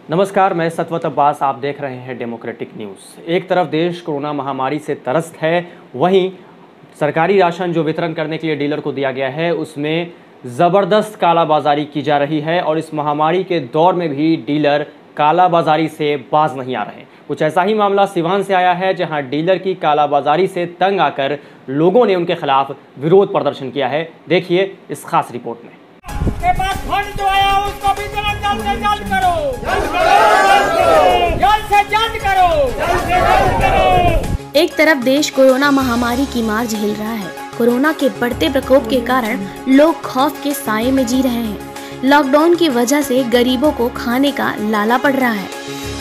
नमस्कार, मैं सतवत अब्बास। आप देख रहे हैं डेमोक्रेटिक न्यूज़। एक तरफ देश कोरोना महामारी से त्रस्त है, वहीं सरकारी राशन जो वितरण करने के लिए डीलर को दिया गया है उसमें ज़बरदस्त कालाबाजारी की जा रही है और इस महामारी के दौर में भी डीलर कालाबाजारी से बाज नहीं आ रहे। कुछ ऐसा ही मामला सिवान से आया है, जहां डीलर की कालाबाजारी से तंग आकर लोगों ने उनके खिलाफ विरोध प्रदर्शन किया है। देखिए इस खास रिपोर्ट में। के पास फंड जो आया उसको भी जल्द से जल्द करो, जल्द से जल्द करो। एक तरफ देश कोरोना महामारी की मार झेल रहा है। कोरोना के बढ़ते प्रकोप के कारण लोग खौफ के साए में जी रहे हैं। लॉकडाउन की वजह से गरीबों को खाने का लाला पड़ रहा है।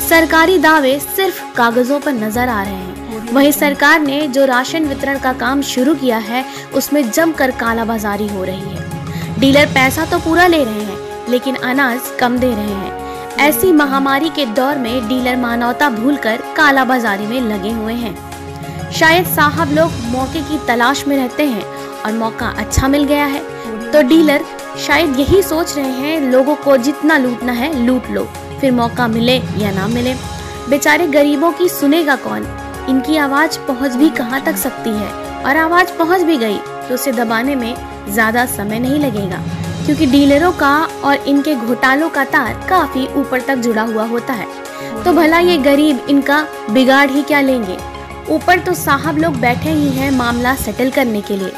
सरकारी दावे सिर्फ कागजों पर नजर आ रहे हैं। वहीं सरकार ने जो राशन वितरण का काम शुरू किया है उसमें जमकर कालाबाजारी हो रही है। डीलर पैसा तो पूरा ले रहे हैं लेकिन अनाज कम दे रहे हैं। ऐसी महामारी के दौर में डीलर मानवता भूलकर कालाबाजारी में लगे हुए हैं। शायद साहब लोग मौके की तलाश में रहते हैं और मौका अच्छा मिल गया है तो डीलर शायद यही सोच रहे हैं, लोगों को जितना लूटना है लूट लो, फिर मौका मिले या ना मिले। बेचारे गरीबों की सुनेगा कौन? इनकी आवाज पहुंच भी कहां तक सकती है, और आवाज पहुंच भी गई तो उसे दबाने में ज्यादा समय नहीं लगेगा, क्योंकि डीलरों का और इनके घोटालों का तार काफी ऊपर तक जुड़ा हुआ होता है। तो भला ये गरीब इनका बिगाड़ ही क्या लेंगे? ऊपर तो साहब लोग बैठे ही हैं मामला सेटल करने के लिए।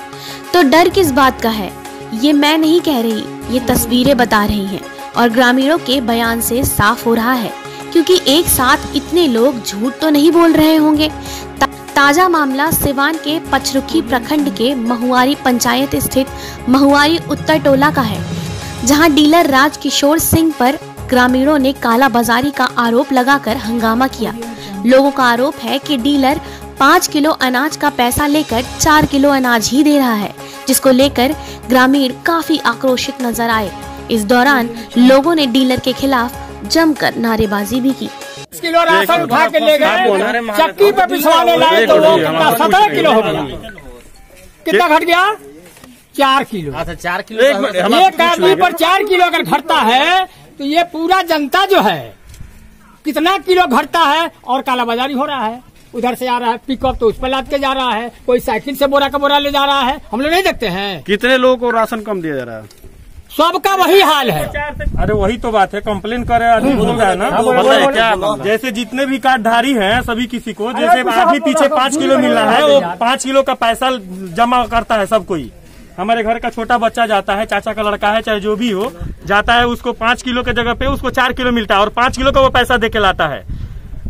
तो डर किस बात का है? ये मैं नहीं कह रही, ये तस्वीरें बता रही हैं और ग्रामीणों के बयान से साफ हो रहा है, क्योंकि एक साथ इतने लोग झूठ तो नहीं बोल रहे होंगे। ताजा मामला सिवान के पचरुखी प्रखंड के महुआरी पंचायत स्थित महुआरी उत्तर टोला का है, जहां डीलर राजकिशोर सिंह पर ग्रामीणों ने कालाबाजारी का आरोप लगाकर हंगामा किया। लोगों का आरोप है कि डीलर 5 किलो अनाज का पैसा लेकर 4 किलो अनाज ही दे रहा है, जिसको लेकर ग्रामीण काफी आक्रोशित नजर आए। इस दौरान लोगों ने डीलर के खिलाफ जमकर नारेबाजी भी की। 10 किलो राशन उठा के ले गए, चक्की पे पिछवाने लाए तो वो कितना 17 किलो हो गया। कितना घट गया? 4 किलो। अच्छा, 4 किलो। एक आदमी पर 4 किलो अगर घटता है तो ये पूरा जनता जो है कितना किलो घटता है, और कालाबाजारी हो रहा है। उधर से आ रहा है पिकअप तो उस पर लाद के जा रहा है, कोई साइकिल से बोरा का बोरा ले जा रहा है। हम लोग नहीं देखते हैं कितने लोगों को राशन कम दिया जा रहा है? सबका वही हाल है। अरे वही तो बात है, कंप्लेन करे आदमी बोल रहा है ना। क्या जैसे जितने भी कार्डधारी हैं सभी किसी को, जैसे अभी पीछे 5 किलो मिल रहा है, वो 5 किलो का पैसा जमा करता है सब कोई। हमारे घर का छोटा बच्चा जाता है, चाचा का लड़का है चाहे जो भी हो, जाता है, उसको 5 किलो के जगह पे उसको 4 किलो मिलता है और 5 किलो का वो पैसा दे के लाता है।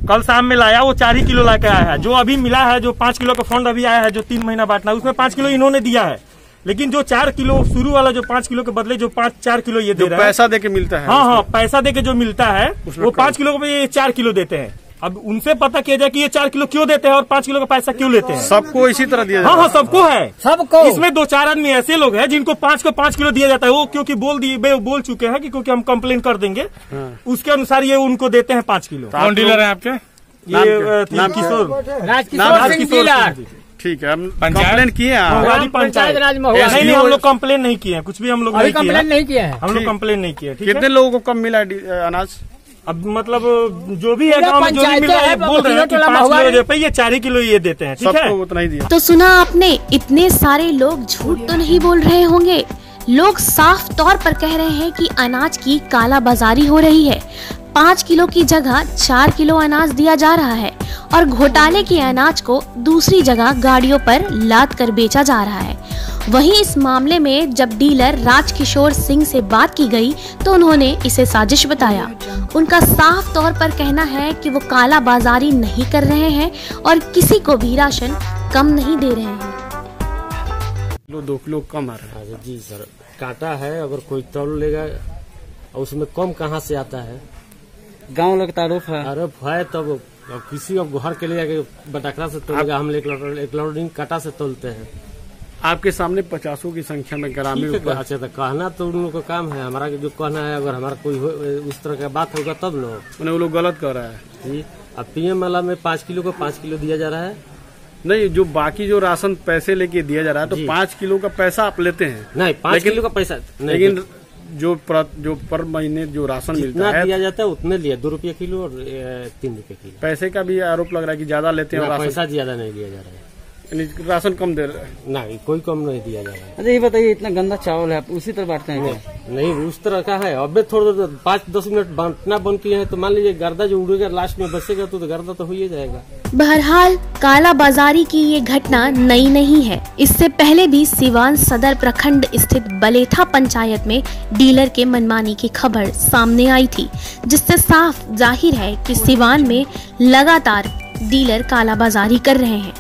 कल शाम में लाया वो 4 ही किलो ला के आया है। जो अभी मिला है, जो 5 किलो का फंड अभी आया है, जो 3 महीना बांटना, उसमें 5 किलो इन्होंने दिया है। लेकिन जो 4 किलो शुरू वाला, जो 5 किलो के बदले जो 4 किलो ये दे रहा है, पैसा दे के मिलता है। हाँ, पैसा दे के जो मिलता है वो 5 किलो को ये 4 किलो देते हैं। अब उनसे पता किया जाए कि ये 4 किलो क्यों देते हैं और 5 किलो का पैसा क्यों लेते हैं। सबको इसी तरह दिया जाता है? हाँ, सबको है, सबको। इसमें 2-4 आदमी ऐसे लोग हैं जिनको 5 को 5 किलो दिया जाता है। वो क्योंकि बोल चुके हैं कि क्योंकि हम कंप्लेन कर देंगे, उसके अनुसार ये उनको देते हैं 5 किलो। कौन डीलर है आपके? ये राजकिशोर। ठीक है, हम कंप्लेन किए हैं। पंचायत राज नहीं, हम लोग कंप्लेन नहीं किए हैं, कुछ भी हम लोग नहीं किए हैं। हम लोग कंप्लेन नहीं किए। कितने लोगों को कम मिला अनाज? अब मतलब जो भी है गाँव में जो भी मिला है, बोल रहे हैं कि 5 किलो पे ये 4 किलो ये देते हैं। ठीक है, उतना ही दिया। तो सुना आपने, इतने सारे लोग झूठ तो नहीं बोल रहे होंगे। लोग साफ तौर पर कह रहे हैं कि अनाज की कालाबाजारी हो रही है। 5 किलो की जगह 4 किलो अनाज दिया जा रहा है और घोटाले के अनाज को दूसरी जगह गाड़ियों पर लाद कर बेचा जा रहा है। वहीं इस मामले में जब डीलर राजकिशोर सिंह से बात की गई तो उन्होंने इसे साजिश बताया। उनका साफ तौर पर कहना है कि वो काला बाजारी नहीं कर रहे हैं और किसी को भी राशन कम नहीं दे रहे हैं। 2 किलो कम आ रहा है। जी सर, काटा है, अगर कोई तौल लेगा और उसमें कम कहाँ से आता है? गांव लगता आरोप है। आरोप है तब किसी अब घर के लिए बटाकरा से तोलेगा, हम एक लोडिंग काटा से तोलते हैं। आपके सामने 50 की संख्या में ग्रामीण। अच्छा, तो कहना तो उन लोगों का काम है, हमारा जो कहना है, अगर हमारा कोई उस तरह का बात होगा तब ना। वो लोग गलत कर रहा है जी। अब पीएम वाला में 5 किलो को 5 किलो दिया जा रहा है। नहीं, जो बाकी जो राशन पैसे लेके दिया जा रहा है तो 5 किलो का पैसा आप लेते हैं? नहीं, 5 किलो का पैसा लेकिन जो पर महीने जो राशन मिलता है दिया जाता है उतने लिया, 2 रुपये किलो और 3 रुपये किलो। पैसे का भी आरोप लग रहा है कि ज्यादा लेते हैं। पैसा ज्यादा नहीं दिया जा रहा है, राशन कम दे रहे हैं। नहीं, कोई कम नहीं दिया जा रहा है। अच्छा ये बताइए, इतना गंदा चावल है, आप उसी तरह बांटते हैं क्या? नहीं, उस तरह का है। अब थोड़ा 5-10 मिनट बांटना बंद किए हैं तो मान लीजिए गर्दा जो उड़ेगा लास्ट में बचेगा तो गर्दा तो हो ही जाएगा। बहरहाल काला बाजारी की ये घटना नई नहीं है। इससे पहले भी सिवान सदर प्रखंड स्थित बलेथा पंचायत में डीलर के मनमानी की खबर सामने आई थी, जिससे साफ जाहिर है कि सिवान में लगातार डीलर काला बाजारी कर रहे हैं।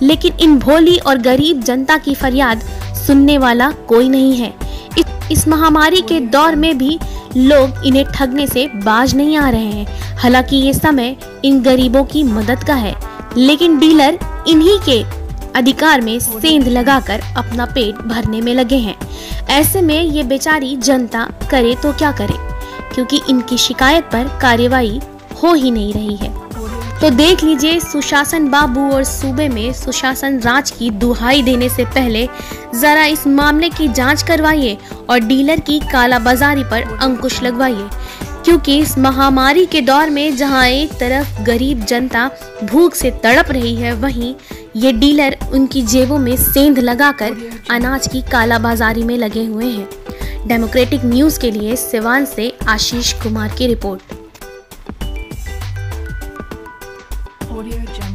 लेकिन इन भोली और गरीब जनता की फरियाद सुनने वाला कोई नहीं है। इस महामारी के दौर में भी लोग इन्हें ठगने से बाज नहीं आ रहे हैं। हालांकि ये समय इन गरीबों की मदद का है, लेकिन डीलर इन्हीं के अधिकार में सेंध लगाकर अपना पेट भरने में लगे हैं। ऐसे में ये बेचारी जनता करे तो क्या करे, क्योंकि इनकी शिकायत पर कार्रवाई हो ही नहीं रही है। तो देख लीजिए, सुशासन बाबू और सूबे में सुशासन राज की दुहाई देने से पहले जरा इस मामले की जांच करवाइए और डीलर की कालाबाजारी पर अंकुश लगवाइए, क्योंकि इस महामारी के दौर में जहां एक तरफ गरीब जनता भूख से तड़प रही है, वहीं ये डीलर उनकी जेबों में सेंध लगाकर अनाज की कालाबाजारी में लगे हुए हैं। डेमोक्रेटिक न्यूज के लिए सिवान से आशीष कुमार की रिपोर्ट। Audio Jungle.